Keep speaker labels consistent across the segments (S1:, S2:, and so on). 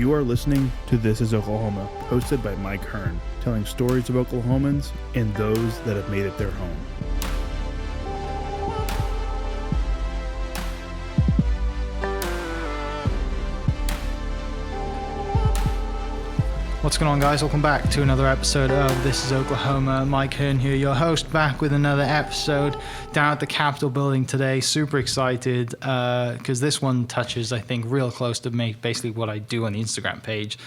S1: You are listening to This is Oklahoma, hosted by Mike Hearn, telling stories of Oklahomans and those that have made it their home.
S2: What's going on, guys? Welcome back to another episode of This is Oklahoma. Mike Hearn here, your host, back with another episode down at the Capitol building today. Super excited because this one touches, I think, real close to me, basically what I do on the Instagram page.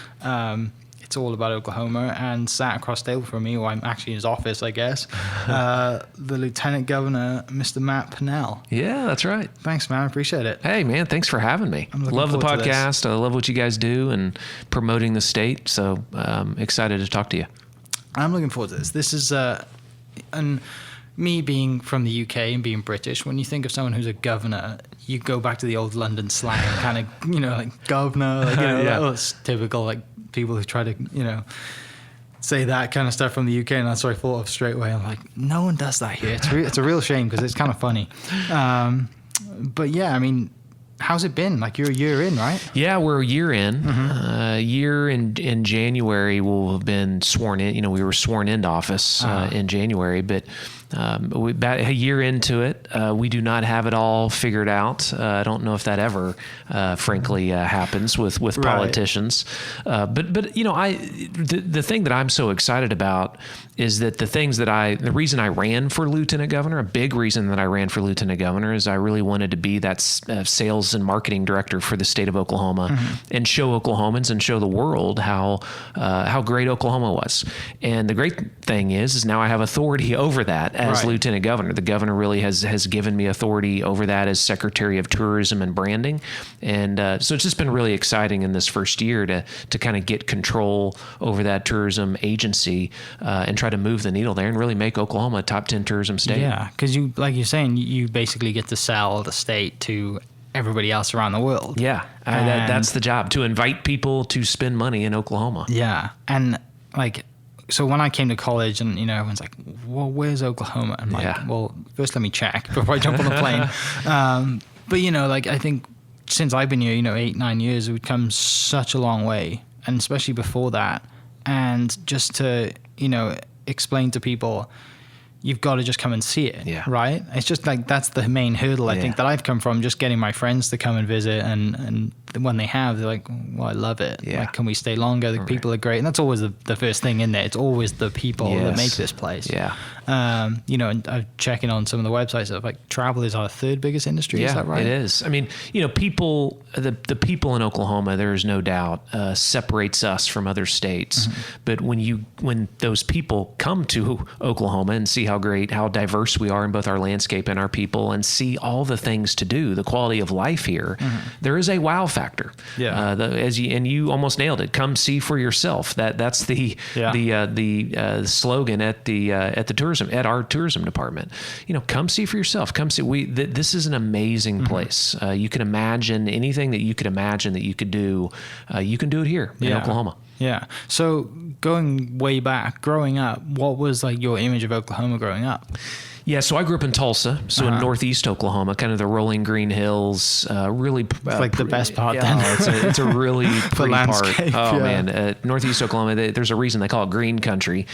S2: It's all about Oklahoma, and sat across the table from me, or I'm actually in his office, I guess, the Lieutenant Governor, Mr. Matt Pinnell.
S3: Yeah, that's right.
S2: Thanks, man. I appreciate it.
S3: Hey, man, thanks for having me. Love the podcast. I love what you guys do and promoting the state. So excited to talk to you.
S2: I'm looking forward to this. This is, and me being from the UK and being British, when you think of someone who's a governor, you go back to the old London slang, kind of, like governor, like,
S3: yeah.
S2: That's typical, like people who try to, say that kind of stuff from the UK, and that's what I thought of straight away. I'm like, no one does that here. It's a real shame because it's kind of funny. But yeah, I mean, how's it been? Like, you're a year in, right?
S3: Yeah, we're a year in. Year in January we'll have been sworn in. We were sworn into office in January, but about a year into it, we do not have it all figured out. I don't know if that ever, frankly, happens with politicians. But the thing that I'm so excited about is that the reason I ran for Lieutenant Governor, a big reason that I ran for Lieutenant Governor, is I really wanted to be that sales and marketing director for the state of Oklahoma and show Oklahomans and show the world how great Oklahoma was. And the great thing is now I have authority over that as Lieutenant Governor. The governor really has given me authority over that as Secretary of Tourism and Branding. And so it's just been really exciting in this first year to kind of get control over that tourism agency and try to move the needle there and really make Oklahoma a top 10 tourism state.
S2: Yeah, because like you're saying, you basically get to sell the state to everybody else around the world.
S3: Yeah, that's the job, to invite people to spend money in Oklahoma.
S2: Yeah, and so when I came to college and, everyone's like, well, where's Oklahoma? I'm like, well, first let me check before I jump on the plane. But, I think since I've been here, 8-9 years, we've come such a long way. And especially before that. And just to, explain to people, you've got to just come and see it, right? It's just that's the main hurdle, I think, that I've come from, just getting my friends to come and visit. And when they have, they're like, well, I love it. Yeah. Like, can we stay longer? The people are great. And that's always the first thing in there. It's always the people that make this place. Yeah. And I'm checking on some of the websites of travel is our third biggest industry. Is that right?
S3: It is. I mean, people, the people in Oklahoma, there is no doubt, separates us from other states. But when those people come to Oklahoma and see how diverse we are in both our landscape and our people, and see all the things to do, the quality of life here, there is a wow factor. Yeah. You almost nailed it. Come see for yourself. That's the slogan at our tourism department. Come see for yourself. Come see. This is an amazing place. You can imagine anything that you could imagine that you could do. You can do it here in Oklahoma.
S2: Yeah. So going way back, growing up, what was your image of Oklahoma growing up?
S3: Yeah, so I grew up in Tulsa, in northeast Oklahoma, kind of the rolling green hills. Really,
S2: it's the best part. Then
S3: it's a really pretty part. Oh
S2: man,
S3: northeast Oklahoma. There's a reason they call it green country.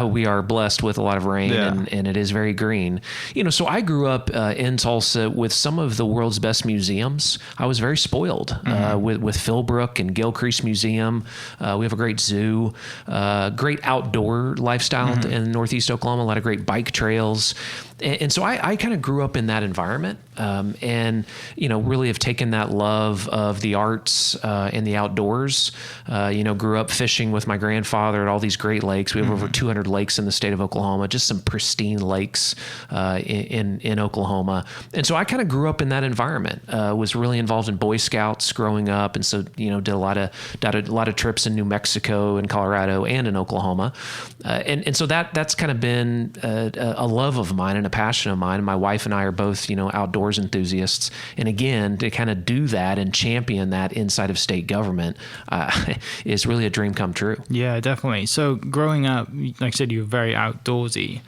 S3: We are blessed with a lot of rain, and it is very green. So I grew up in Tulsa with some of the world's best museums. I was very spoiled with Philbrook and Gilcrease Museum. We have a great zoo, great outdoor lifestyle in northeast Oklahoma. A lot of great bike trails. And so I kind of grew up in that environment, and really have taken that love of the arts and the outdoors. Grew up fishing with my grandfather at all these great lakes. We have over 200 lakes in the state of Oklahoma, just some pristine lakes in Oklahoma. And so I kind of grew up in that environment. Was really involved in Boy Scouts growing up, and so did a lot of trips in New Mexico and Colorado and in Oklahoma. And so that's kind of been a love of mine and a passion of mine. My wife and I are both, outdoors enthusiasts. And again, to kind of do that and champion that inside of state government is really a dream come true.
S2: Yeah, definitely. So growing up, like I said, you were very outdoorsy.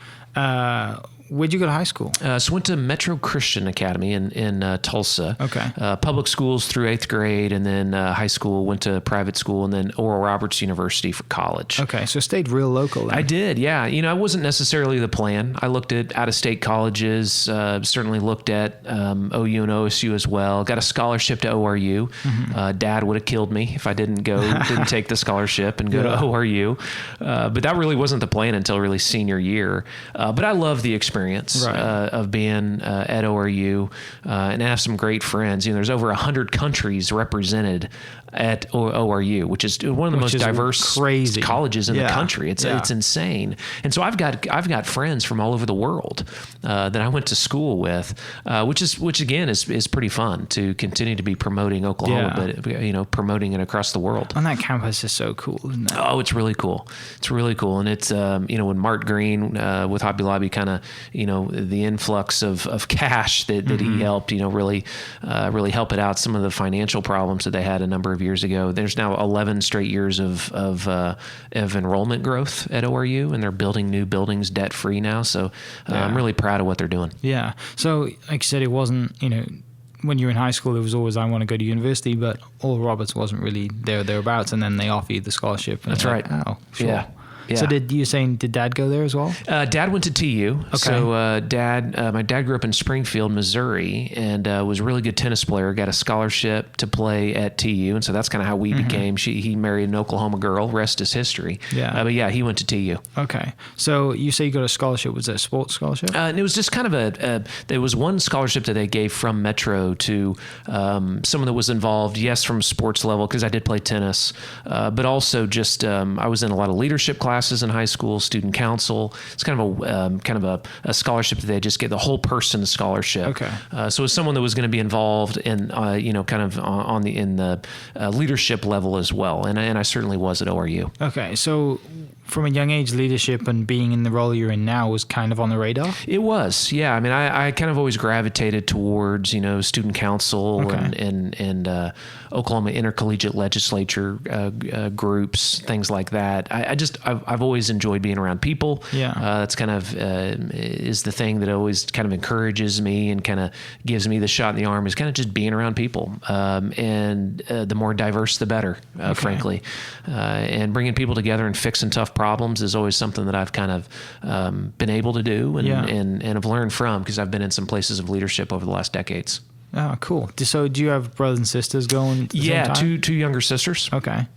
S2: where'd you go to high school?
S3: So went to Metro Christian Academy in Tulsa.
S2: Okay.
S3: Public schools through 8th grade, and then high school, went to private school, and then Oral Roberts University for college.
S2: Okay, so stayed real local then.
S3: I did, yeah. You know, it wasn't necessarily the plan. I looked at out-of-state colleges, certainly looked at OU and OSU as well. Got a scholarship to ORU. Dad would have killed me if I didn't take the scholarship and go to ORU. But that really wasn't the plan until really senior year. But I love the experience of being at ORU, and I have some great friends. You know, there's over 100 countries represented at ORU, which is one of the most diverse colleges in the country. It's insane. And so I've got friends from all over the world that I went to school with, which again is pretty fun to continue to be promoting Oklahoma, but you know, promoting it across the world.
S2: And that campus is so cool, isn't it?
S3: Oh, it's really cool. It's really cool. And it's you know, when Mark Green with Hobby Lobby kind of, you know, the influx of cash that he helped, you know, really help it out. Some of the financial problems that they had a number of years ago. There's now 11 straight years of enrollment growth at ORU, and they're building new buildings debt free now. So I'm really proud of what they're doing.
S2: Yeah. So like you said, it wasn't, you know, when you were in high school, it was always, I want to go to university, but Oral Roberts wasn't really thereabouts, and then they offer you the scholarship. And
S3: that's right.
S2: Like, oh, sure.
S3: Yeah. Yeah.
S2: So did Dad go there as well?
S3: Dad went to TU.
S2: Okay.
S3: So my dad grew up in Springfield, Missouri, and was a really good tennis player. Got a scholarship to play at TU, and so that's kind of how we became. He married an Oklahoma girl. Rest is history.
S2: Yeah.
S3: But yeah, he went to TU.
S2: Okay. So you say you got a scholarship. Was that a sports scholarship?
S3: And it was just kind of there was one scholarship that they gave from Metro to someone that was involved. Yes, from sports level, because I did play tennis, but also just I was in a lot of leadership classes in high school, student council. It's kind of a scholarship that they just get, the whole person scholarship.
S2: Okay.
S3: So as someone that was going to be involved in, you know, kind of in the leadership level as well. And I certainly was at ORU.
S2: Okay. So from a young age, leadership and being in the role you're in now was kind of on the radar?
S3: It was, yeah. I mean, I kind of always gravitated towards, you know, student council and Oklahoma intercollegiate legislature groups, things like that. I've always enjoyed being around people.
S2: Yeah.
S3: That's kind of is the thing that always kind of encourages me and kind of gives me the shot in the arm, is kind of just being around people. And the more diverse, the better, frankly. And bringing people together and fixing tough problems is always something that I've kind of been able to do and have learned from, because I've been in some places of leadership over the last decades.
S2: Oh, cool. So do you have brothers and sisters going at the same time?
S3: two younger sisters.
S2: Okay.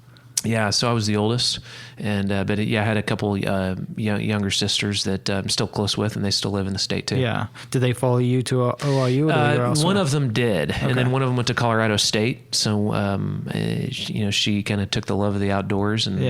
S3: Yeah, so I was the oldest, and but I had a couple younger sisters that I'm still close with, and they still live in the state too.
S2: Yeah. Did they follow you to ORU?
S3: One of them did, and then one of them went to Colorado State. So you know, she kind of took the love of the outdoors and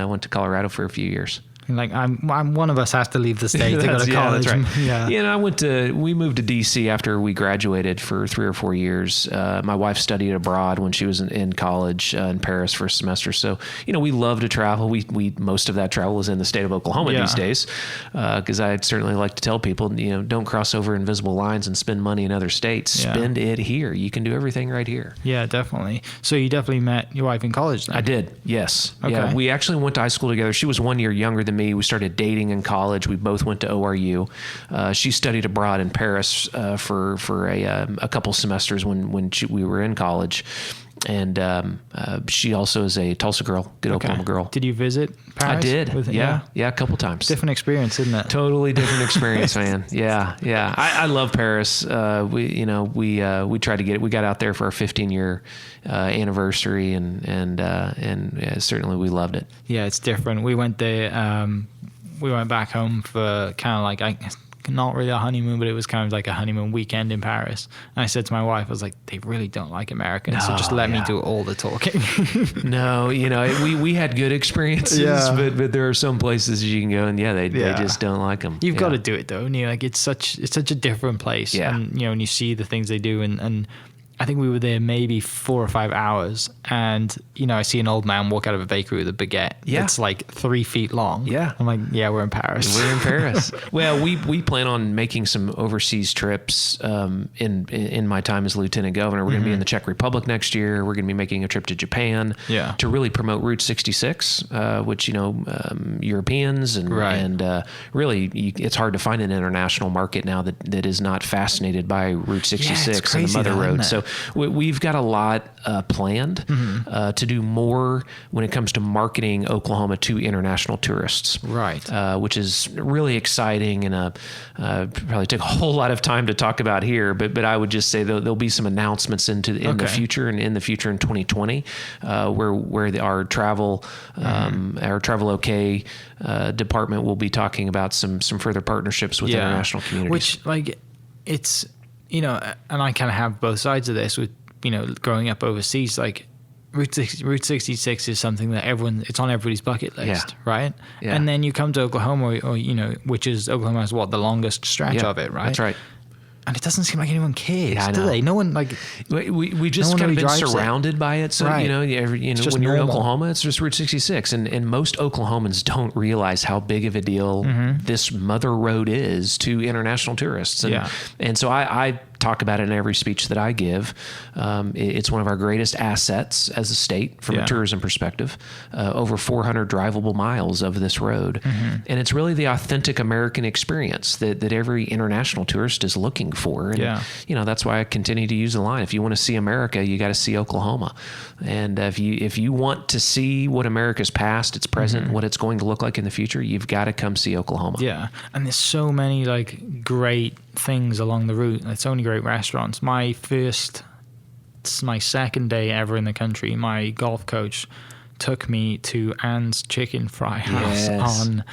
S3: went to Colorado for a few years.
S2: Like I'm one of us has to leave the state to go to college.
S3: Yeah, that's right.
S2: Yeah.
S3: And we moved to DC after we graduated for 3 or 4 years. My wife studied abroad when she was in college in Paris for a semester. So, you know, we love to travel. We most of that travel is in the state of Oklahoma these days. Cause I'd certainly like to tell people, you know, don't cross over invisible lines and spend money in other states. Spend it here. You can do everything right here.
S2: Yeah, definitely. So you definitely met your wife in college then?
S3: I did. Yes.
S2: Okay.
S3: Yeah. We actually went to high school together. She was 1 year younger than me. We started dating in college. We both went to ORU. She studied abroad in Paris for a couple semesters when we were in college. And she also is a Tulsa girl, good Oklahoma girl.
S2: Did you visit Paris?
S3: I did. Yeah, a couple times.
S2: Different experience, isn't it?
S3: Totally different experience, man. Yeah. I love Paris. We tried to get it. We got out there for our 15-year anniversary, and certainly we loved it.
S2: Yeah, it's different. We went there. We went back home for kind of like not really a honeymoon, but it was kind of like a honeymoon weekend in Paris. And I said to my wife, I was like, they really don't like Americans, so just let me do all the talking.
S3: No, you know, we had good experiences, but there are some places you can go and they just don't like them.
S2: You've got to do it though. And like it's such a different place.
S3: Yeah.
S2: And you know, and you see the things they do, and I think we were there maybe 4 or 5 hours, and I see an old man walk out of a bakery with a baguette.
S3: Yeah.
S2: It's like 3 feet long.
S3: Yeah.
S2: I'm like, yeah, we're in Paris.
S3: We're in Paris. Well, we plan on making some overseas trips in my time as Lieutenant Governor. We're going to be in the Czech Republic next year. We're going to be making a trip to Japan to really promote Route 66, which, Europeans and really it's hard to find an international market now that is not fascinated by Route 66 and the Mother Road. So we've got a lot planned to do more when it comes to marketing Oklahoma to international tourists.
S2: Right.
S3: Which is really exciting, and probably took a whole lot of time to talk about here. But I would just say there'll be some announcements in the future, and in the future in 2020, where our travel OK department will be talking about some further partnerships with international communities.
S2: Which it's and I kind of have both sides of this with growing up overseas. Like Route 66 is something that it's on everybody's bucket list, right? Yeah. And then you come to Oklahoma, or which is Oklahoma has the longest stretch of it, right?
S3: That's right.
S2: And it doesn't seem like anyone cares, do they? No one
S3: we just kind of been surrounded by it. So when you're in Oklahoma, it's just Route 66, and most Oklahomans don't realize how big of a deal this Mother Road is to international tourists. And so I talk about it in every speech that I give. It's one of our greatest assets as a state from a tourism perspective. Over 400 drivable miles of this road. And it's really the authentic American experience that every international tourist is looking for. And, that's why I continue to use the line. If you want to see America, you got to see Oklahoma. And if you want to see what America's past, its present, what it's going to look like in the future, you've got to come see Oklahoma.
S2: Yeah. And there's so many great things along the route. There's so many great restaurants. It's my second day ever in the country. My golf coach took me to Ann's Chicken Fry House on,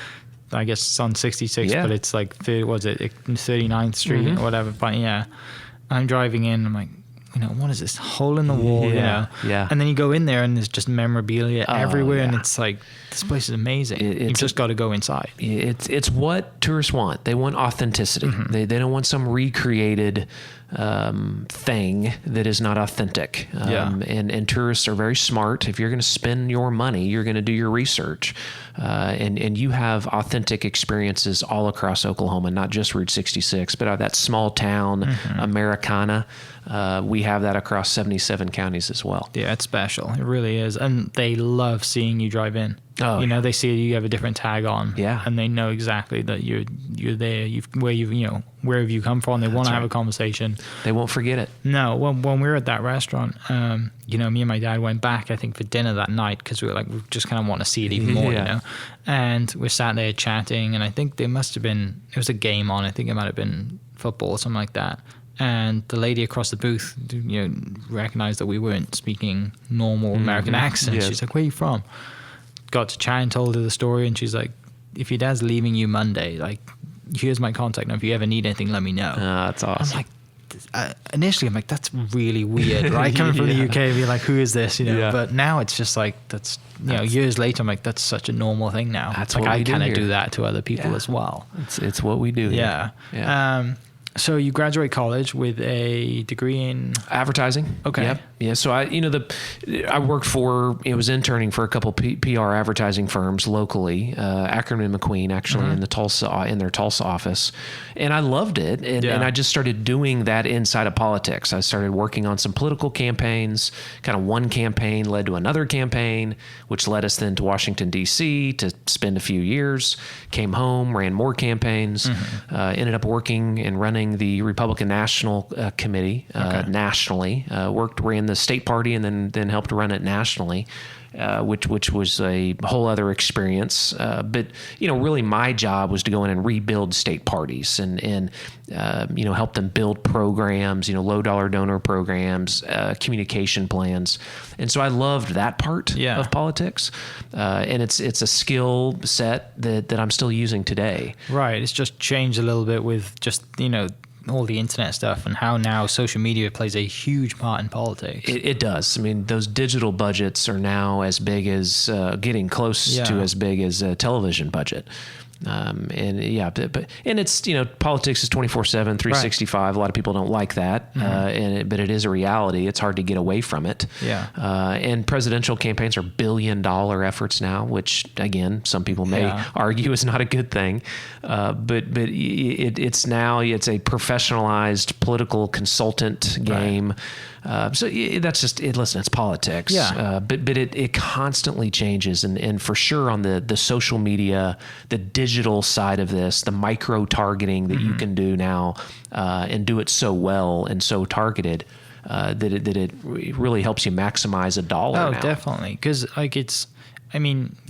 S2: I guess it's on 66, but it's 39th Street or whatever. But I'm driving in. I'm like, what is this hole in the wall?
S3: Yeah.
S2: And then you go in there and there's just memorabilia everywhere, and it's like, this place is amazing. You've just got to go inside.
S3: It's what tourists want. They want authenticity. They don't want some recreated thing that is not authentic. And tourists are very smart. If you're going to spend your money, you're going to do your research. And you have authentic experiences all across Oklahoma, not just Route 66, but that small town Americana. We have that across 77 counties as well.
S2: Yeah, it's special. It really is. And they love seeing you drive in. They see you have a different tag on. Yeah. And they know exactly that you're there. Where have you come from? They want to have a conversation.
S3: They won't forget it.
S2: No. When we were at that restaurant, me and my dad went back, I think, for dinner that night, because we just kind of want to see it even more, And we sat there chatting, and I think it was a game on. I think it might have been football or something like that. And the lady across the booth, recognized that we weren't speaking normal American accents. She's like, "Where are you from?" Got to chat and told her the story, and she's like, "If your dad's leaving you Monday, here's my contact number. If you ever need anything, let me know."
S3: That's awesome.
S2: I'm like, initially, I'm like, that's really weird, right? Coming from the UK, be like, who is this? But now it's just that's years later, I'm like, that's such a normal thing now.
S3: That's
S2: I kind of do that to other people as well.
S3: It's what we do.
S2: Yeah. So you graduate college with a degree in
S3: advertising.
S2: Okay.
S3: Yep. Yeah. So I worked was interning for a couple PR advertising firms locally, Akron and McQueen, actually in their Tulsa office, and I loved it. And I just started doing that inside of politics. I started working on some political campaigns. Kind of one campaign led to another campaign, which led us then to Washington D.C. to spend a few years. Came home, ran more campaigns. Ended up working and running the Republican National Committee nationally. Ran the state party, and then helped run it nationally, which was a whole other experience. But really my job was to go in and rebuild state parties and help them build programs, low dollar donor programs, communication plans. And so I loved that part of politics. And it's a skill set that I'm still using today.
S2: Right. It's just changed a little bit with just, all the internet stuff and how now social media plays a huge part in politics.
S3: It does. I mean, those digital budgets are now as big as getting close to as big as a television budget. And yeah, but it's, politics is 24/7, 365. Right. A lot of people don't like that. But it is a reality. It's hard to get away from it.
S2: Yeah.
S3: And presidential campaigns are $1 billion efforts now, which again, some people may argue is not a good thing. But it's a professionalized political consultant game. So that's just it. Listen, it's politics.
S2: Yeah.
S3: But it constantly changes, and for sure on the social media, the digital side of this, the micro targeting that you can do now, and do it so well and so targeted, that it really helps you maximize a dollar.
S2: Oh,
S3: now.
S2: Definitely, because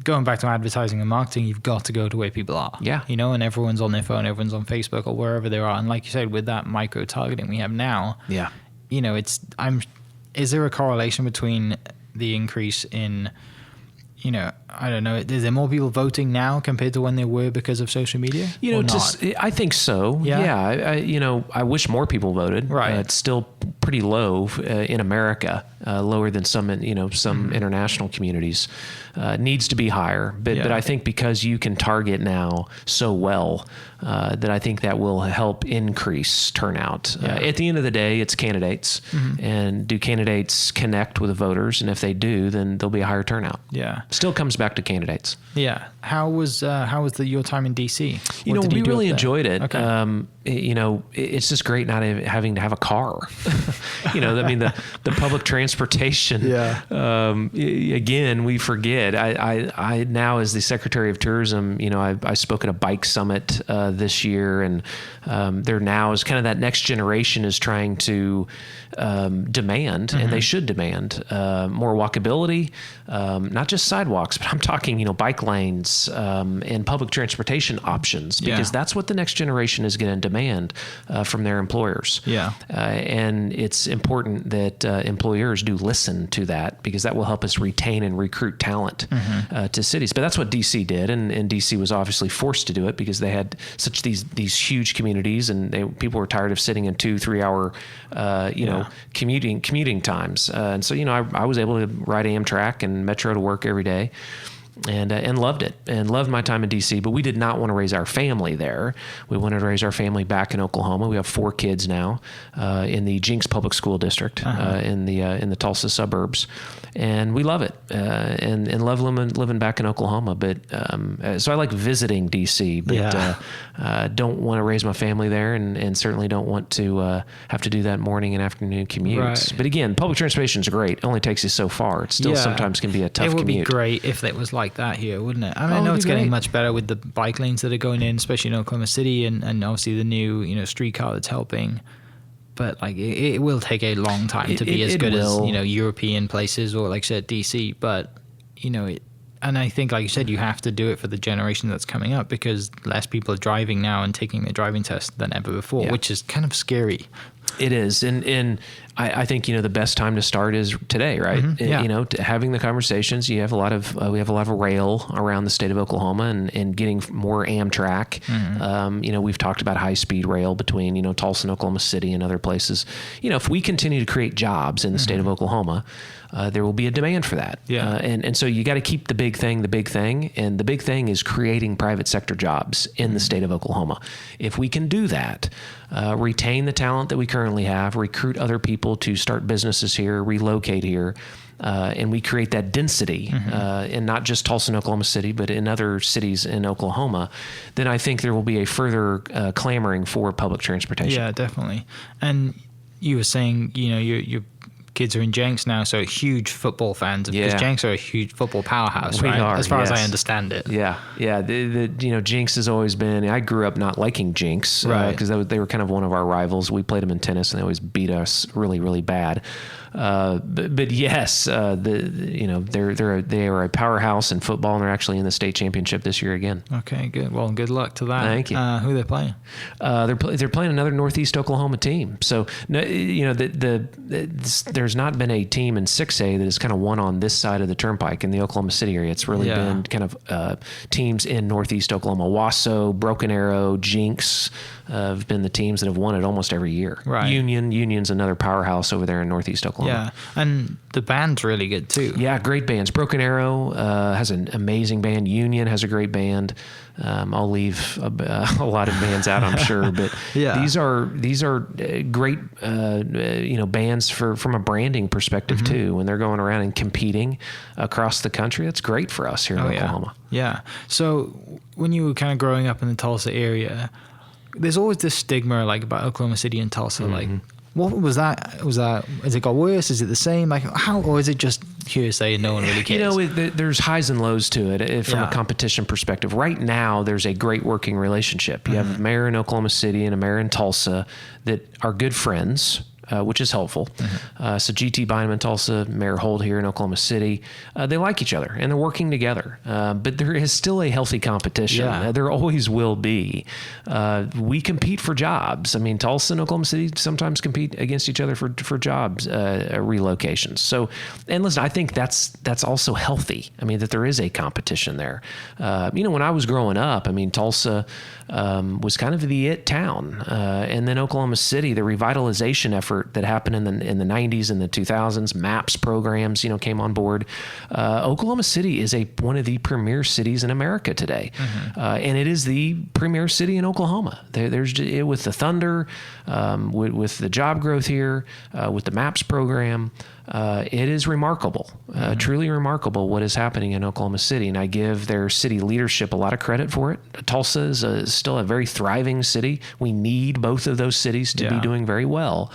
S2: going back to advertising and marketing, you've got to go to where people are.
S3: Yeah.
S2: And everyone's on their phone, everyone's on Facebook or wherever they are, and like you said, with that micro targeting we have now.
S3: Yeah.
S2: Is there a correlation between the increase in, I don't know, is there more people voting now compared to when they were because of social media?
S3: I think so. Yeah. I wish more people voted.
S2: Right.
S3: It's still pretty low in America, lower than some international communities. Needs to be higher. But I think because you can target now so well, that I think that will help increase turnout. At the end of the day, it's candidates. And do candidates connect with the voters? And if they do, then there'll be a higher turnout.
S2: Yeah.
S3: Still comes back to candidates.
S2: Yeah. How was your time in DC?
S3: We really enjoyed it.
S2: Okay.
S3: It's just great not having to have a car. The public transportation.
S2: Yeah.
S3: Again, we forget. I now, as the Secretary of Tourism, I spoke at a bike summit this year, and there now is kind of that next generation is trying to demand, and they should demand more walkability, not just sidewalks, but I'm talking bike lanes and public transportation options, because that's what the next generation is going to demand from their employers.
S2: Yeah.
S3: And it's important that employers do listen to that, because that will help us retain and recruit talent to cities. But that's what DC did, and DC was obviously forced to do it because they had such these huge communities, and people were tired of sitting in 2-3 hour commuting times. And so I was able to ride Amtrak and Metro to work every day. And loved it, and loved my time in DC. But we did not want to raise our family there. We wanted to raise our family back in Oklahoma. We have 4 kids now in the Jinx Public School District in the Tulsa suburbs, and we love it and love living back in Oklahoma. But so I like visiting DC, but don't want to raise my family there, and certainly don't want to have to do that morning and afternoon commutes.
S2: Right.
S3: But again, public transportation is great. It only takes you so far. It still sometimes can be a tough commute.
S2: It would be great if it was like that here, wouldn't it? I know it's getting much better with the bike lanes that are going in, especially in Oklahoma City, and obviously the new streetcar that's helping. But it will take a long time to be as good as European places, or like I said, DC. But and I think, like you said, you have to do it for the generation that's coming up, because less people are driving now and taking their driving test than ever before, which is kind of scary.
S3: It is, and I think the best time to start is today, right? Having the conversations. We have a lot of rail around the state of Oklahoma, and getting more Amtrak. We've talked about high speed rail between Tulsa and Oklahoma City and other places. If we continue to create jobs in the state of Oklahoma, there will be a demand for that. And so you got to keep the big thing, and the big thing is creating private sector jobs in the state of Oklahoma. If we can do that, retain the talent that we currently have, recruit other people to start businesses here, relocate here, and we create that density, and not just Tulsa and Oklahoma City, but in other cities in Oklahoma, then I think there will be a further clamoring for public transportation.
S2: Yeah, definitely. And you were saying, your kids are in Jenks now, so huge football fans, because Jenks are a huge football powerhouse, right? As far as I understand it.
S3: Yeah. Jenks has always been. I grew up not liking Jenks, because they were kind of one of our rivals. We played them in tennis, and they always beat us really, really bad. But yes, they are a powerhouse in football, and they're actually in the state championship this year again.
S2: Okay, good. Well, good luck to that.
S3: Thank you.
S2: Who are they playing?
S3: They're playing another Northeast Oklahoma team. So there's not been a team in 6A that has kind of won on this side of the turnpike in the Oklahoma City area. It's really been kind of teams in Northeast Oklahoma. Wasso, Broken Arrow, Jinx have been the teams that have won it almost every year.
S2: Right.
S3: Union's another powerhouse over there in Northeast Oklahoma. Oklahoma.
S2: Yeah, and the band's really good too.
S3: Yeah, great bands. Broken Arrow has an amazing band. Union has a great band. I'll leave a lot of bands out, I'm sure, but these are great bands from a branding perspective too. When they're going around and competing across the country, that's great for us here in Oklahoma.
S2: Yeah. So when you were kind of growing up in the Tulsa area, there's always this stigma like about Oklahoma City and Tulsa. Like, what was that? Has it got worse? Is it the same? Like, how, or is it just hearsay and no one really cares?
S3: There's highs and lows to it from a competition perspective. Right now, there's a great working relationship. You have a mayor in Oklahoma City and a mayor in Tulsa that are good friends. Which is helpful. So G.T. Bynum in Tulsa, Mayor Holt here in Oklahoma City, they like each other and they're working together. But there is still a healthy competition. There always will be. We compete for jobs. I mean, Tulsa and Oklahoma City sometimes compete against each other for jobs relocations. So, and listen, I think that's also healthy. I mean, that there is a competition there. When I was growing up, I mean, Tulsa was kind of the it town, and then Oklahoma City, the revitalization effort that happened in the 90s and the 2000s, MAPS programs, came on board. Oklahoma City is one of the premier cities in America today, and it is the premier city in Oklahoma. There's with the Thunder, with the job growth here, with the MAPS program. It is remarkable, truly remarkable what is happening in Oklahoma City. And I give their city leadership a lot of credit for it. Tulsa is still a very thriving city. We need both of those cities to be doing very well.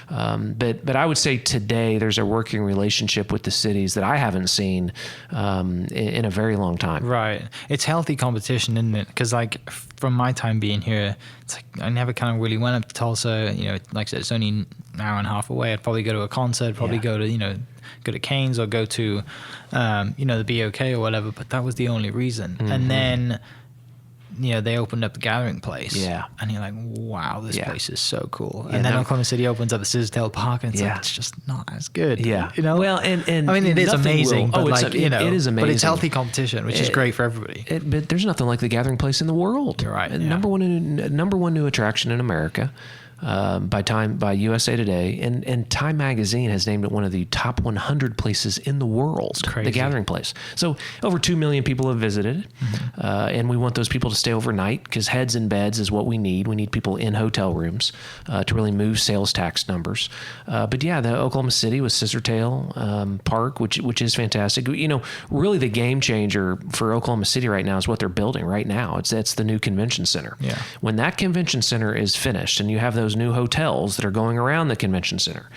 S3: But I would say today there's a working relationship with the cities that I haven't seen in a very long time.
S2: Right. It's healthy competition, isn't it? Because like from my time being here, it's like I never kind of really went up to Tulsa. Like I said, it's only an hour and a half away. I'd probably go to a concert, go to Cane's or go to, the BOK or whatever. But that was the only reason. And then, they opened up the Gathering Place. Yeah. And you're like, wow, this place is so cool. And then Oklahoma City opens up the Scisdale Park, and it's like, it's just not as good. Yeah.
S3: Well, and
S2: I mean, it is amazing. But
S3: it is amazing.
S2: But it's healthy competition, which is great for everybody.
S3: But there's nothing like the Gathering Place in the world.
S2: You're right.
S3: Number one new attraction in America. By USA Today, and Time Magazine has named it one of the top 100 places in the world, the Gathering Place. So over 2 million people have visited, and we want those people to stay overnight because heads in beds is what we need. We need people in hotel rooms to really move sales tax numbers. But the Oklahoma City with Scissortail Park, which is fantastic. Really the game changer for Oklahoma City right now is what they're building right now. It's the new convention center. Yeah. When that convention center is finished, and you have those new hotels that are going around the convention center,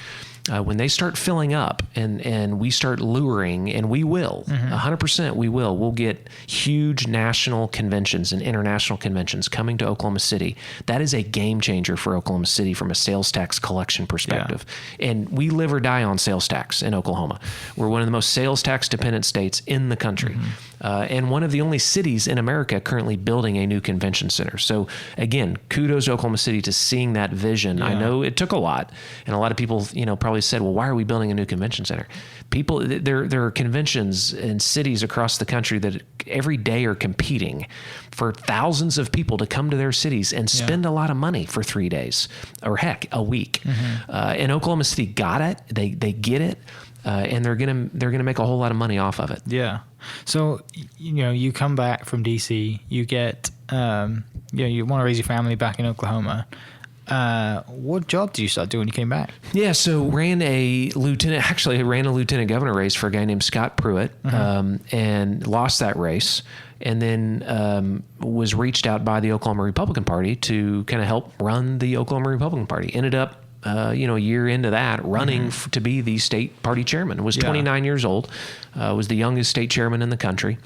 S3: when they start filling up and we start luring, and we will, 100% we'll get huge national conventions and international conventions coming to Oklahoma City. That is a game changer for Oklahoma City from a sales tax collection perspective. Yeah. And we live or die on sales tax in Oklahoma. We're one of the most sales tax dependent states in the country. And one of the only cities in America currently building a new convention center. So again, kudos to Oklahoma City to seeing that vision. I know it took a lot, and a lot of people, probably said, well, why are we building a new convention center? People, there are conventions in cities across the country that every day are competing for thousands of people to come to their cities and spend a lot of money for 3 days, or heck, a week. And Oklahoma City got it. They get it. And they're gonna make a whole lot of money off of it. Yeah.
S2: So you come back from DC, you get you want to raise your family back in Oklahoma. What job did you start doing when you came back?
S3: Yeah, so ran a lieutenant governor race for a guy named Scott Pruitt, and lost that race. And then was reached out by the Oklahoma Republican Party to kind of help run the Oklahoma Republican Party. Ended up a year into that, running to be the state party chairman. Was 29 years old, was the youngest state chairman in the country.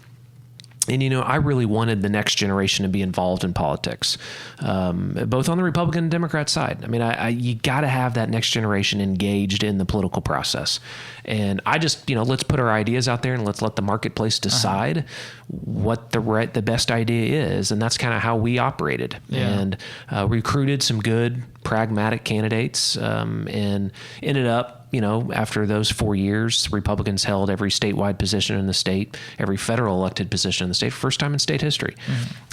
S3: And, I really wanted the next generation to be involved in politics, both on the Republican and Democrat side. I mean, you got to have that next generation engaged in the political process. And I just, let's put our ideas out there and let's let the marketplace decide what the best idea is. And that's kind of how we operated, and recruited some good, pragmatic candidates, and ended up, after those 4 years, Republicans held every statewide position in the state, every federal elected position in the state, first time in state history.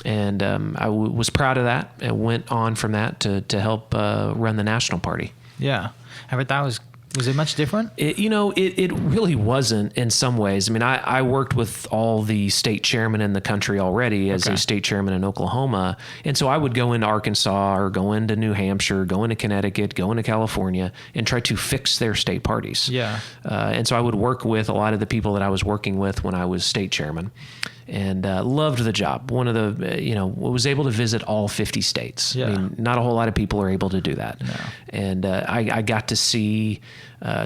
S3: And I was proud of that, and went on from that to help run the national party.
S2: Yeah. But that was Was it much different?
S3: It really wasn't in some ways. I mean, I worked with all the state chairmen in the country already as a state chairman in Oklahoma. And so I would go into Arkansas or go into New Hampshire, go into Connecticut, go into California and try to fix their state parties.
S2: Yeah.
S3: And so I would work with a lot of the people that I was working with when I was state chairman. And loved the job. One of the, was able to visit all 50 states.
S2: Yeah.
S3: I mean, not a whole lot of people are able to do that.
S2: No.
S3: And I got to see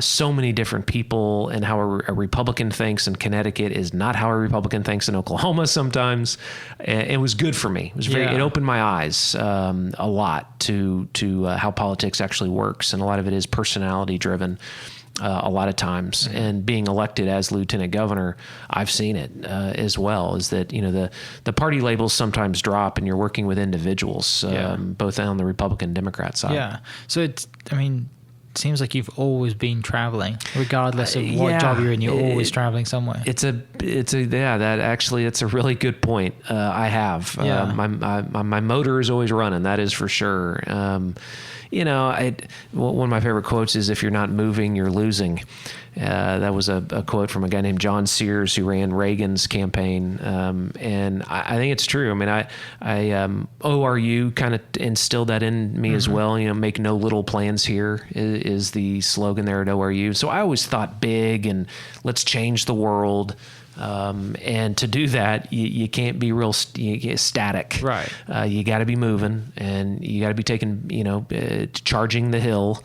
S3: so many different people, and how a Republican thinks in Connecticut is not how a Republican thinks in Oklahoma sometimes. And it was good for me. It was it opened my eyes a lot to how politics actually works. And a lot of it is personality driven. A lot of times, and being elected as lieutenant governor, I've seen it as well. Is that the party labels sometimes drop, and you're working with individuals, both on the Republican Democrat side.
S2: Yeah. So it seems like you've always been traveling, regardless of what job you're in. You're always traveling somewhere.
S3: It's a really good point. I have my motor is always running. That is for sure. One of my favorite quotes is, "If you're not moving, you're losing." That was a quote from a guy named John Sears, who ran Reagan's campaign. And I think it's true. I mean, ORU kind of instilled that in me as well. Make no little plans here is the slogan there at ORU. So I always thought big and let's change the world. And to do that, you can't be real static.
S2: Right.
S3: You got to be moving, and you got to be taking, charging the hill,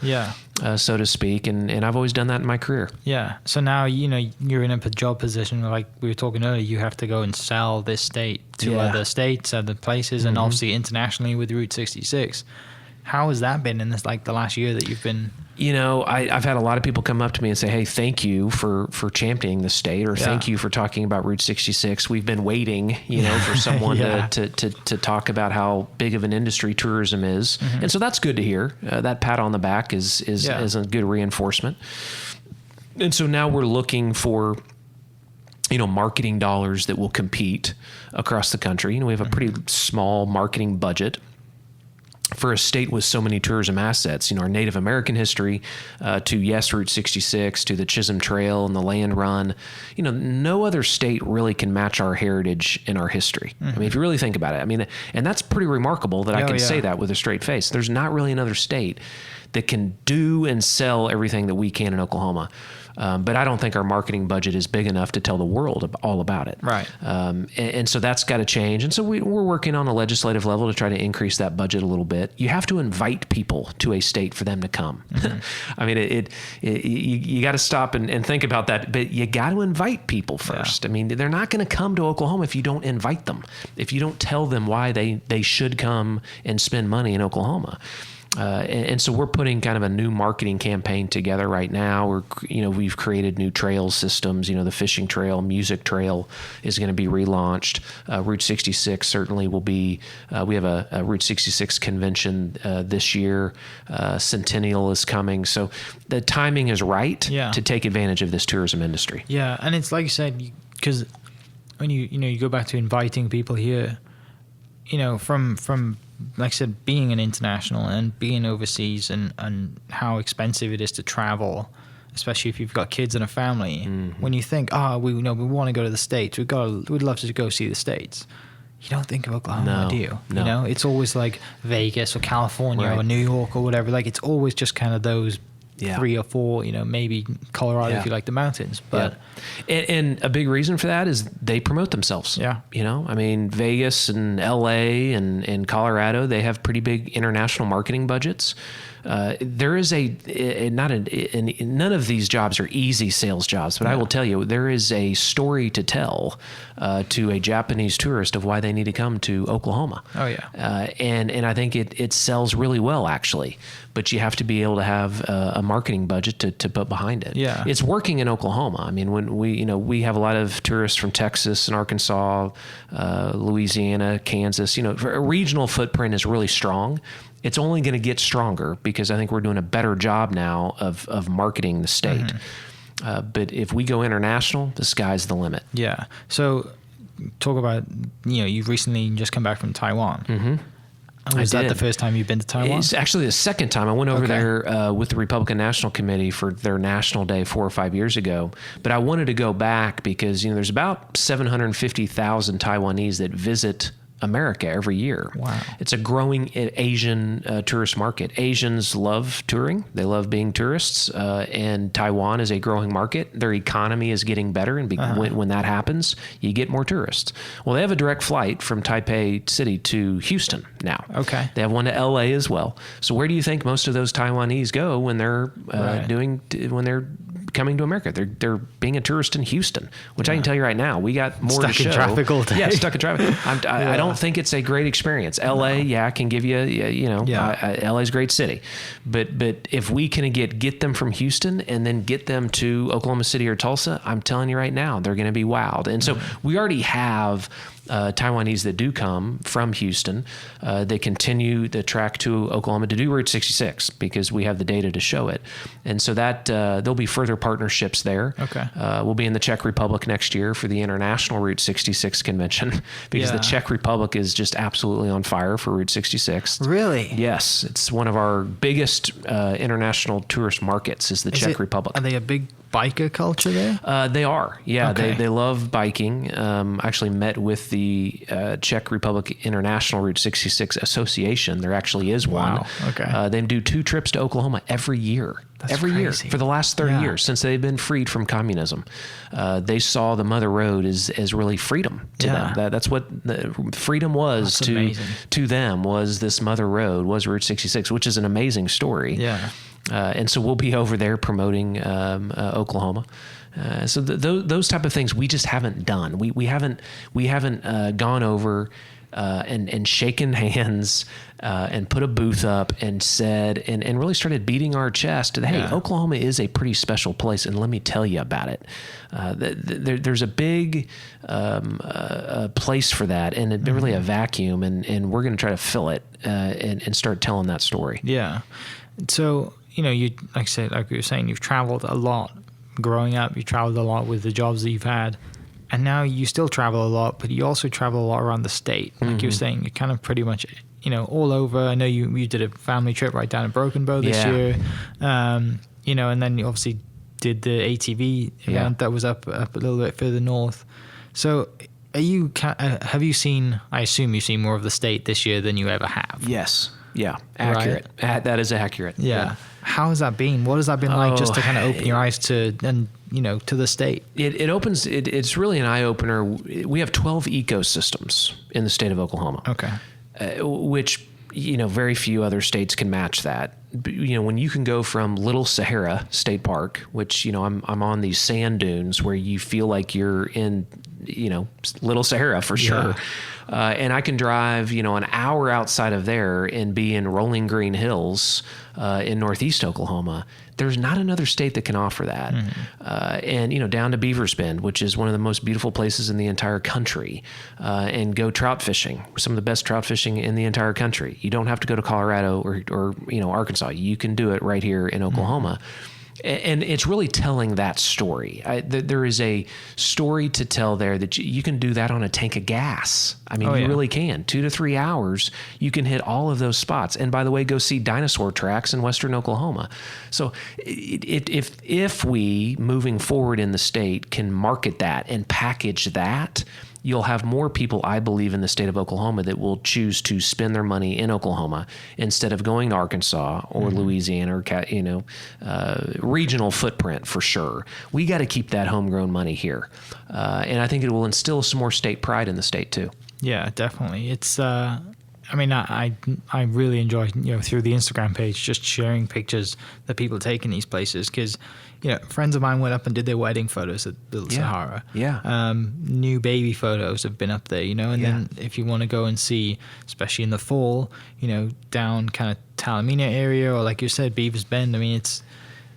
S3: so to speak. And I've always done that in my career.
S2: Yeah. So now, you're in a job position, like we were talking earlier, you have to go and sell this state to other states, other places, and obviously internationally with Route 66. How has that been in this, like the last year that you've been?
S3: I've had a lot of people come up to me and say, "Hey, thank you for championing the state," or "Thank you for talking about Route 66. We've been waiting, for someone to talk about how big of an industry tourism is." And so that's good to hear. That pat on the back is a good reinforcement. And so now we're looking for, marketing dollars that will compete across the country. We have a pretty small marketing budget for a state with so many tourism assets, our Native American history, to Route 66, to the Chisholm Trail and the Land Run. No other state really can match our heritage and our history. I mean, if you really think about it, and that's pretty remarkable that I can say that with a straight face. There's not really another state that can do and sell everything that we can in Oklahoma. But I don't think our marketing budget is big enough to tell the world all about it.
S2: Right.
S3: And so that's got to change. And so we're working on a legislative level to try to increase that budget a little bit. You have to invite people to a state for them to come. I mean, you got to stop and think about that, but you got to invite people first. I mean, they're not going to come to Oklahoma if you don't invite them, if you don't tell them why they should come and spend money in Oklahoma. And so we're putting kind of a new marketing campaign together right now. We've created new trail systems. The fishing trail, music trail is going to be relaunched. Route 66 certainly will be. We have a Route 66 convention this year. Centennial is coming, so the timing is right to take advantage of this tourism industry.
S2: Yeah, and it's like you said, because when you go back to inviting people here, from like I said, being an international and being overseas and how expensive it is to travel, especially if you've got kids and a family. When you think, we want to go to the States, we'd love to go see the States. You don't think of Oklahoma, do you?
S3: No.
S2: It's always like Vegas or California or New York or whatever. Like it's always just kind of those 3 or 4, maybe Colorado if you like the mountains. But
S3: and a big reason for that is they promote themselves.
S2: Yeah.
S3: Vegas and LA and Colorado, they have pretty big international marketing budgets. There is none of these jobs are easy sales jobs, but I will tell you, there is a story to tell to a Japanese tourist of why they need to come to Oklahoma.
S2: Oh yeah.
S3: And I think it sells really well actually, but you have to be able to have a marketing budget to put behind it.
S2: Yeah.
S3: It's working in Oklahoma. I mean, when we have a lot of tourists from Texas and Arkansas, Louisiana, Kansas, a regional footprint is really strong. It's only going to get stronger because I think we're doing a better job now of marketing the state. But if we go international, the sky's the limit.
S2: Yeah. So talk about, you've recently just come back from Taiwan. Was that the first time you've been to Taiwan?
S3: It's actually the second time. I went over there with the Republican National Committee for their National Day 4 or 5 years ago. But I wanted to go back because, there's about 750,000 Taiwanese that visit America every year.
S2: Wow.
S3: It's a growing Asian tourist market. Asians love touring. They love being tourists. And Taiwan is a growing market. Their economy is getting better. And when that happens, you get more tourists. Well, they have a direct flight from Taipei City to Houston now.
S2: Okay.
S3: They have one to LA as well. So where do you think most of those Taiwanese go when they're when they're coming to America? They're being a tourist in Houston, which I can tell you right now, we got more
S2: stuck
S3: to show.
S2: in traffic all day.
S3: Yeah, stuck in traffic. I don't think it's a great experience. LA, can give you, LA's a great city, but if we can get them from Houston and then get them to Oklahoma City or Tulsa, I'm telling you right now, they're going to be wowed. And so we already have Taiwanese that do come from Houston. They continue the track to Oklahoma to do Route 66 because we have the data to show it. And so that there'll be further partnerships there.
S2: Okay.
S3: We'll be in the Czech Republic next year for the International Route 66 convention because the Czech Republic is just absolutely on fire for Route 66.
S2: Really?
S3: Yes. It's one of our biggest international tourist markets is the Czech Republic.
S2: Are they a big biker culture there?
S3: They are. Yeah,
S2: Okay.
S3: they love biking. I actually met with the Czech Republic International Route 66 Association. There actually is one.
S2: Wow. Okay.
S3: They do 2 trips to Oklahoma every year.
S2: That's
S3: every year
S2: crazy.
S3: for the last 30
S2: Yeah.
S3: years since they've been freed from communism. They saw the Mother Road as really freedom to them. That's what the freedom was to them, was this Mother Road, was Route 66, which is an amazing story.
S2: Yeah.
S3: And so we'll be over there promoting Oklahoma. So those type of things we just haven't done. We haven't gone over and shaken hands and put a booth up and said and really started beating our chest that, hey, Oklahoma is a pretty special place, and let me tell you about it. There's a big place for that, and really a vacuum, and we're going to try to fill it and start telling that story.
S2: Yeah. So, you like you were saying, you've traveled a lot growing up. You traveled a lot with the jobs that you've had, and now you still travel a lot, but you also travel a lot around the state. Like you were saying, you're kind of pretty much, all over. I know you did a family trip right down to Broken Bow this year, and then you obviously did the ATV event that was up a little bit further north. So, have you seen? I assume you've seen more of the state this year than you ever have.
S3: Yes. Yeah. Accurate.
S2: Right?
S3: That is accurate.
S2: Yeah. How has that been? What has that been like, just to kind of open your eyes to the state?
S3: It opens. It's really an eye opener. We have 12 ecosystems in the state of Oklahoma.
S2: Okay.
S3: Which very few other states can match that. When you can go from Little Sahara State Park, which I'm on these sand dunes where you feel like you're in Little Sahara for sure. And I can drive, an hour outside of there and be in Rolling Green Hills in Northeast Oklahoma. There's not another state that can offer that. And, down to Beaver's Bend, which is one of the most beautiful places in the entire country, and go trout fishing, some of the best trout fishing in the entire country. You don't have to go to Colorado or Arkansas. You can do it right here in Oklahoma. And it's really telling that story. There is a story to tell there that you can do that on a tank of gas. I mean, you really can. 2 to 3 hours, you can hit all of those spots. And by the way, go see dinosaur tracks in western Oklahoma. So if we, moving forward in the state, can market that and package that, you'll have more people, I believe, in the state of Oklahoma that will choose to spend their money in Oklahoma instead of going to Arkansas or Louisiana or, regional footprint for sure. We got to keep that homegrown money here. And I think it will instill some more state pride in the state too.
S2: Yeah, definitely. It's, I really enjoy, through the Instagram page, just sharing pictures that people take in these places. Because, friends of mine went up and did their wedding photos at Little Sahara.
S3: Yeah.
S2: New baby photos have been up there, and then if you want to go and see, especially in the fall, down kind of Talamina area, or like you said, Beaver's Bend,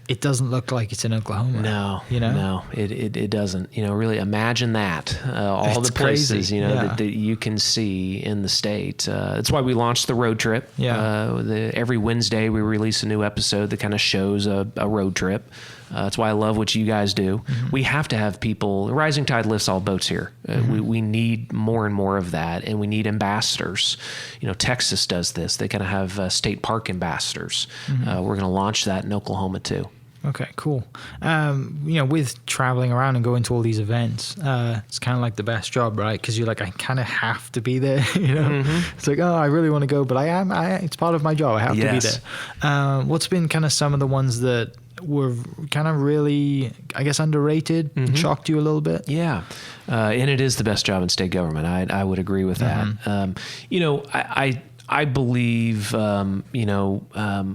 S2: it doesn't look like it's in Oklahoma.
S3: No, no, it doesn't. Really imagine that. All
S2: it's
S3: the places,
S2: crazy.
S3: that you can see in the state. That's why we launched the road trip.
S2: Yeah.
S3: Every Wednesday we release a new episode that kind of shows a road trip. That's why I love what you guys do. We have to have people. Rising tide lifts all boats here. We need more and more of that, and we need ambassadors. Texas does this. They kind of have state park ambassadors. We're going to launch that in Oklahoma too.
S2: Okay, cool. With traveling around and going to all these events, it's kind of like the best job, right? Because you're like, I kind of have to be there. It's like, oh, I really want to go, but it's part of my job. I have to be there. What's been kind of some of the ones that were kind of really, I guess, underrated and shocked you a little bit?
S3: Yeah. And it is the best job in state government. I would agree with that. I believe,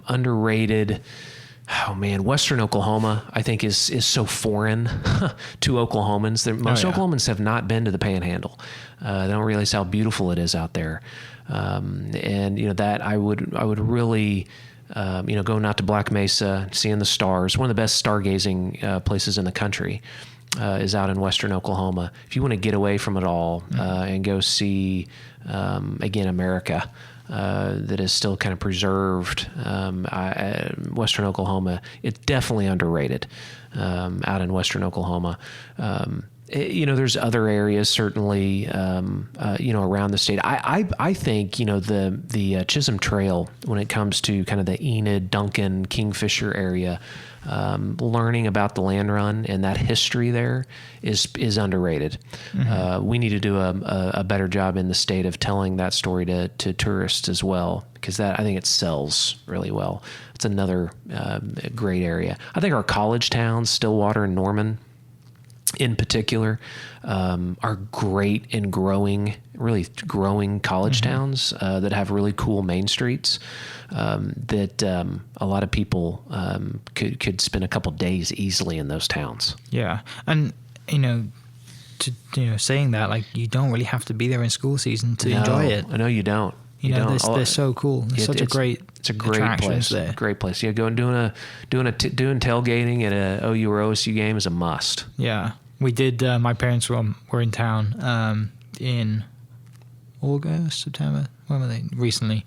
S3: underrated. Oh man, Western Oklahoma, I think is so foreign to Oklahomans. Most Oklahomans have not been to the Panhandle. They don't realize how beautiful it is out there. That I would really, going out to Black Mesa, seeing the stars. One of the best stargazing places in the country is out in Western Oklahoma. If you want to get away from it all and go see, again, America. That is still kind of preserved. Western Oklahoma, it's definitely underrated out in Western Oklahoma. There's other areas certainly, around the state. I think, the Chisholm Trail, when it comes to kind of the Enid, Duncan, Kingfisher area, learning about the land run and that history there is underrated. We need to do a better job in the state of telling that story to tourists as well, because I think it sells really well. It's another great area. I think our college towns, Stillwater and Norman, in particular, are great in growing college towns that have really cool main streets that a lot of people could spend a couple days easily in those towns.
S2: Yeah, and saying that, like, you don't really have to be there in school season to enjoy it.
S3: I know you don't.
S2: They're so cool. It's a great
S3: place.
S2: There.
S3: Great place. Yeah, doing tailgating at a OU or OSU game is a must.
S2: Yeah, we did. My parents were in town in August, September. When were they? Recently.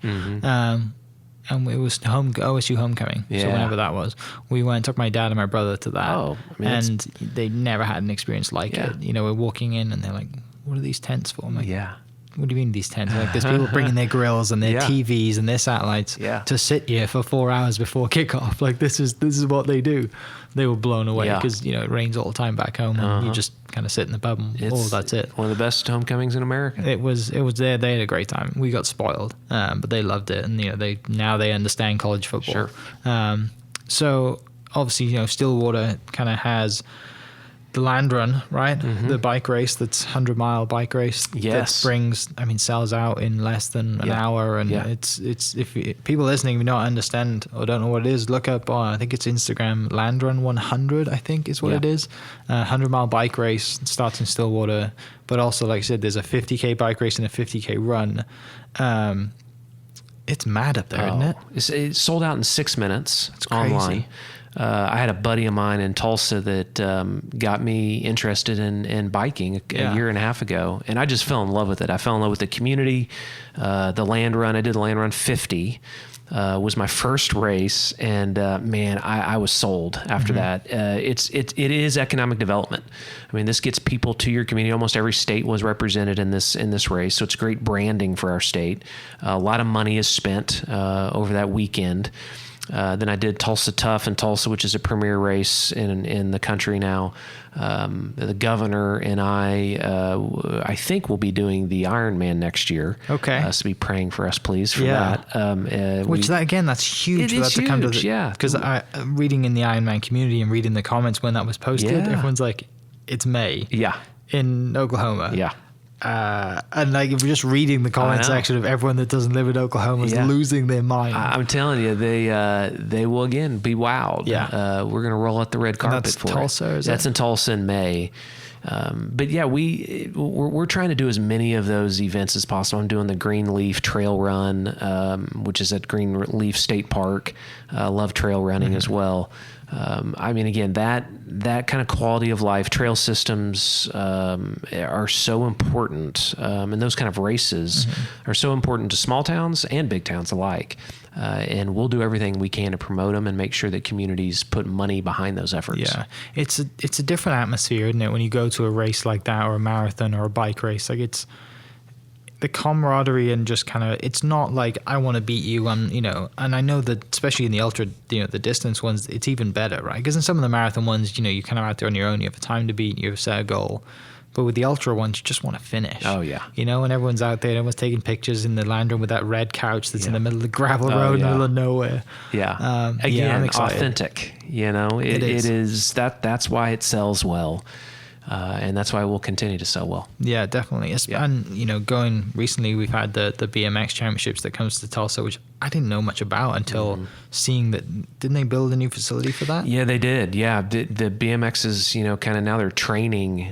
S2: And it was OSU homecoming.
S3: Yeah.
S2: So whenever that was, we went, took my dad and my brother to that.
S3: Oh,
S2: and they never had an experience like it. We're walking in and they're like, "What are these tents for?" I'm like,
S3: yeah.
S2: What do you mean these tents? Like, there's people bringing their grills and their TVs and their satellites to sit here for 4 hours before kickoff. Like, this is what they do. They were blown away because it rains all the time back home, and you just kind of sit in the pub and that's it.
S3: One of the best homecomings in America.
S2: It was there. They had a great time. We got spoiled, but they loved it, and they understand college football.
S3: Sure.
S2: So obviously, Stillwater kind of has the land run, right? The bike race, that's 100-mile bike race.
S3: Yes.
S2: That sells out in less than an hour. And it's if people listening, if you don't understand or don't know what it is, look up, I think it's Instagram, Land Run 100, I think is what it is. 100-mile bike race, starts in Stillwater. But also, like I said, there's a 50K bike race and a 50K run. It's mad up there, isn't it?
S3: It's sold out in 6 minutes.
S2: It's crazy.
S3: Online. I had a buddy of mine in Tulsa that got me interested in biking a year and a half ago, and I just fell in love with it. I fell in love with the community, the land run. I did the land run 50. Was my first race, and man, I was sold after that. It is economic development. I mean, this gets people to your community. Almost every state was represented in this race, so it's great branding for our state. A lot of money is spent over that weekend. Then I did Tulsa Tough in Tulsa, which is a premier race in the country now. The governor and I think will be doing the Ironman next year.
S2: Okay.
S3: So be praying for us, please, for that.
S2: That's huge for that to come to the, because I reading in the Ironman community and reading the comments when that was posted, everyone's like, it's May.
S3: Yeah.
S2: In Oklahoma.
S3: Yeah.
S2: And like, if you're just reading the comment section of everyone that doesn't live in Oklahoma is losing their mind.
S3: I'm telling you, they will again be wowed.
S2: Yeah.
S3: We're gonna roll out the red carpet for
S2: Tulsa,
S3: it. That's in Tulsa in May. But yeah, we're trying to do as many of those events as possible. I'm doing the Greenleaf Trail Run, which is at Greenleaf State Park. Love trail running as well. I mean, again, that kind of quality of life, trail systems are so important, and those kind of races are so important to small towns and big towns alike. and we'll do everything we can to promote them and make sure that communities put money behind those efforts.
S2: Yeah, it's a different atmosphere, isn't it, when you go to a race like that, or a marathon or a bike race? Like, it's the camaraderie, and just kind of, it's not like I want to beat you, and I know that especially in the ultra, the distance ones, it's even better, right? Because in some of the marathon ones, you're kind of out there on your own, you have a time to beat, you have set a goal. But with the ultra ones, you just want to finish.
S3: Oh, yeah.
S2: And everyone's out there, everyone's taking pictures in the land room with that red couch that's in the middle of the gravel road in the middle of nowhere.
S3: Yeah. Again, I'm authentic. It is that's why it sells well. And that's why we'll continue to sell well.
S2: Yeah, definitely. And, going recently, we've had the BMX championships that comes to Tulsa, which I didn't know much about until seeing that. Didn't they build a new facility for that?
S3: Yeah, they did. Yeah. The BMX is, kind of now their training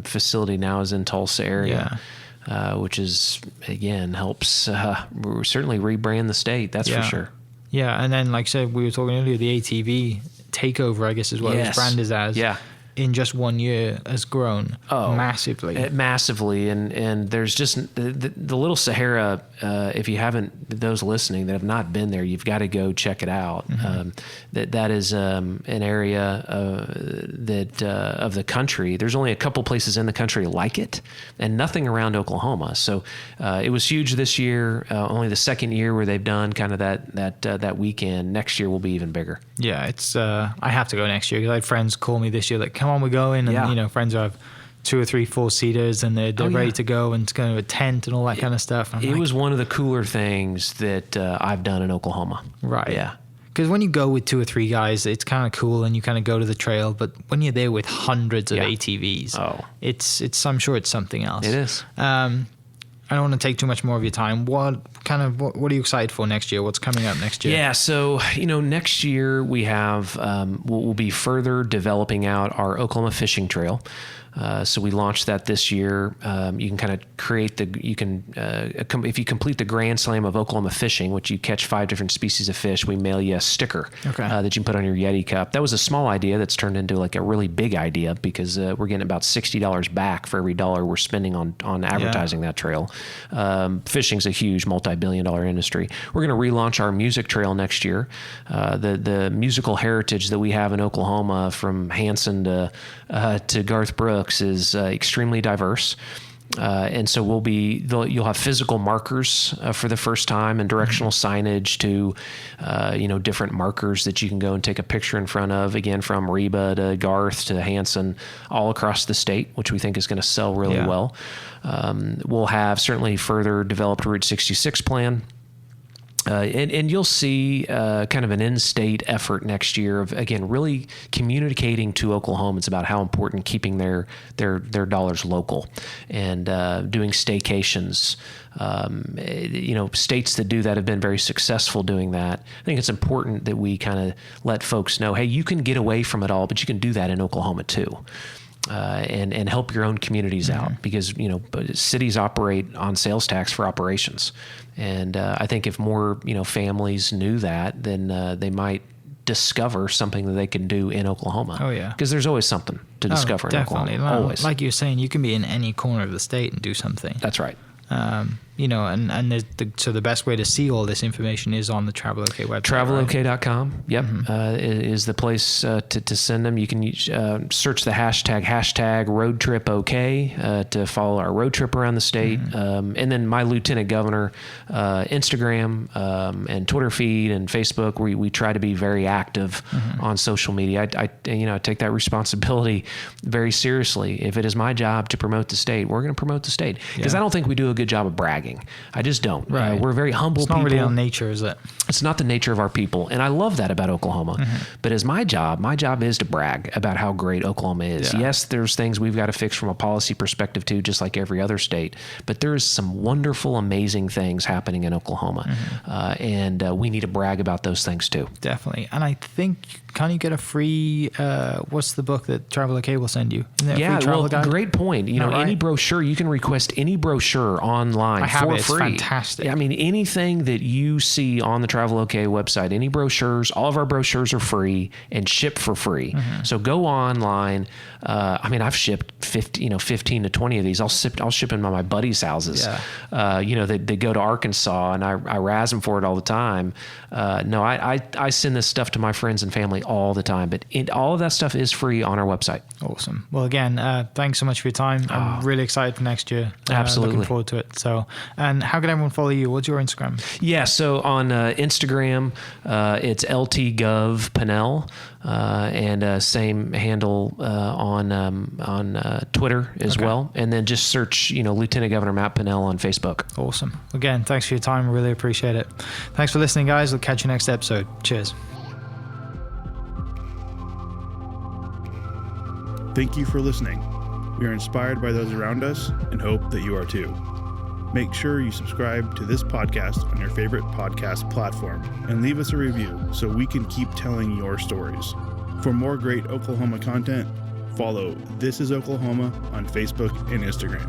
S3: facility now is in Tulsa area. Which is, again, helps certainly rebrand the state. That's for sure.
S2: Yeah. And then, like I said, we were talking earlier, the ATV takeover, I guess, is what its brand is as.
S3: Yeah.
S2: In just 1 year has grown massively.
S3: Massively. And there's just the Little Sahara, if you haven't, those listening that have not been there, you've got to go check it out. That is an area that of the country. There's only a couple places in the country like it, and nothing around Oklahoma. So it was huge this year. Only the second year where they've done kind of that weekend. Next year will be even bigger.
S2: Yeah, it's I have to go next year, because I had friends call me this year like, come on, we're going. And, friends who have 2 or 3 4-seaters, and they're ready to go, and it's going to a tent and all that kind of stuff.
S3: It was one of the cooler things that I've done in Oklahoma.
S2: Right.
S3: Yeah.
S2: Because when you go with 2 or 3 guys, it's kind of cool, and you kind of go to the trail. But when you're there with hundreds of ATVs, it's I'm sure it's something else.
S3: It is.
S2: I don't want to take too much more of your time. What are you excited for next year? What's coming up next year?
S3: Yeah, so next year we have we'll be further developing out our Oklahoma Fishing Trail. So we launched that this year. You can kind of create if you complete the Grand Slam of Oklahoma Fishing, which you catch 5 different species of fish, we mail you a sticker that you can put on your Yeti cup. That was a small idea that's turned into like a really big idea, because we're getting about $60 back for every dollar we're spending on advertising that trail. Fishing's a huge multi-billion-dollar industry. We're going to relaunch our music trail next year. The musical heritage that we have in Oklahoma, from Hanson to Garth Brooks, is extremely diverse. And so you'll have physical markers for the first time, and directional signage to, different markers that you can go and take a picture in front of, again, from Reba to Garth to Hanson, all across the state, which we think is going to sell really well. We'll have certainly further developed Route 66 plan. And you'll see kind of an in-state effort next year of, again, really communicating to Oklahomans about how important keeping their dollars local, and doing staycations. States that do that have been very successful doing that. I think it's important that we kind of let folks know, hey, you can get away from it all, but you can do that in Oklahoma too. And help your own communities out, because cities operate on sales tax for operations, and I think if more families knew that, then they might discover something that they can do in Oklahoma.
S2: Oh yeah,
S3: because there's always something to discover in Oklahoma. Always,
S2: like you were saying, you can be in any corner of the state and do something.
S3: That's right.
S2: So the best way to see all this information is on the Travel OK website.
S3: TravelOK.com. Yep. Is the place to send them. You can search the hashtag road trip OK to follow our road trip around the state. And then my Lieutenant Governor Instagram and Twitter feed and Facebook. We try to be very active on social media. I take that responsibility very seriously. If it is my job to promote the state, we're going to promote the state, because I don't think we do a good job of bragging. I just don't.
S2: Right.
S3: We're very humble people.
S2: It's not really our nature, is it?
S3: It's not the nature of our people. And I love that about Oklahoma. But as my job is to brag about how great Oklahoma is. Yeah. Yes, there's things we've got to fix from a policy perspective too, just like every other state. But there's some wonderful, amazing things happening in Oklahoma. And we need to brag about those things too.
S2: Definitely. And I think, can't you get a free, what's the book that Travel OK will send you? Isn't that a free travel guide?
S3: Great point. Any brochure, you can request any brochure online
S2: have it. It's
S3: free.
S2: Fantastic.
S3: Yeah, I mean, anything that you see on the Travel OK website, any brochures, all of our brochures are free and ship for free. So go online. I mean, I've shipped 15 to 20 of these. I'll ship them to my buddies' houses. They go to Arkansas, and I razz them for it all the time. No, I send this stuff to my friends and family all the time, but all of that stuff is free on our website.
S2: Awesome. Well, again, thanks so much for your time. I'm really excited for next year.
S3: Absolutely.
S2: Looking forward to it. So, and how can everyone follow you? What's your Instagram?
S3: Yeah, so on Instagram, it's Lt Gov Pinnell, and same handle on Twitter as well. And then just search, Lieutenant Governor Matt Pinnell on Facebook.
S2: Awesome. Again, thanks for your time. I really appreciate it. Thanks for listening, guys. We'll catch you next episode. Cheers.
S1: Thank you for listening. We are inspired by those around us and hope that you are too. Make sure you subscribe to this podcast on your favorite podcast platform and leave us a review so we can keep telling your stories. For more great Oklahoma content, follow This Is Oklahoma on Facebook and Instagram.